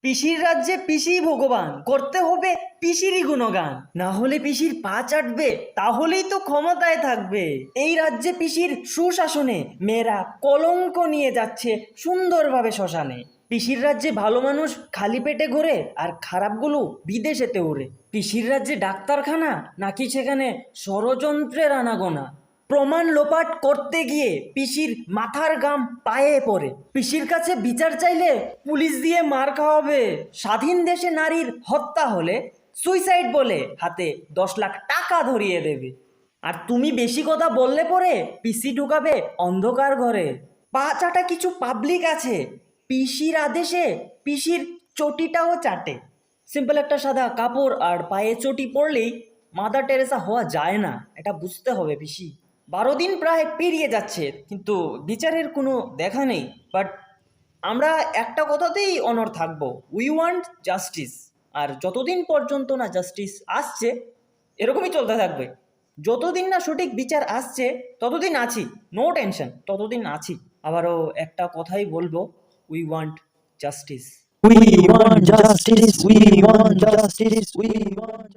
পিসির রাজ্যে পিসিই ভগবান, করতে হবে পিসিরই গুণগান। না হলে পিসির পা চাটবে, তাহলেই তো ক্ষমতায় থাকবে। এই রাজ্যে পিসির সুশাসনে মেয়েরা কলঙ্ক নিয়ে যাচ্ছে সুন্দরভাবে শ্মশানে। পিসির রাজ্যে ভালো মানুষ খালি পেটে ঘোরে আর খারাপগুলো বিদেশেতে ওড়ে। পিসির রাজ্যে ডাক্তারখানা নাকি সেখানে ষড়যন্ত্রের আনাগোনা। প্রমাণ লোপাট করতে গিয়ে পিসির মাথার গাম পায়ে পড়ে। পিসির কাছে বিচার চাইলে পুলিশ দিয়ে মার খাওয়াবে। স্বাধীন দেশে নারীর হত্যা হলে সুইসাইড বলে হাতে 10 লাখ টাকা ধরিয়ে দেবে। আর তুমি বেশি কথা বললে পরে পিসি ঢুকাবে অন্ধকার ঘরে। পা চাটা কিছু পাবলিক আছে, পিসির আদেশে পিসির চটিটাও চাটে। সিম্পল একটা সাদা কাপড় আর পায়ে চটি পরলেই মাদার টেরেসা হওয়া যায় না, এটা বুঝতে হবে পিসি। 12 দিন প্রায় পেরিয়ে যাচ্ছে, কিন্তু বিচারের কোনো দেখা নেই। বাট আমরা একটা কথাতেই অনড় থাকবো, উই ওয়ান্ট জাস্টিস। আর যতদিন পর্যন্ত না জাস্টিস আসছে এরকমই চলতে থাকবে। যতদিন না সঠিক বিচার আসছে ততদিন আছি, নো টেনশন, ততদিন আছি। আবারও একটা কথাই বলবো, we want justice. We want justice, we want justice, we want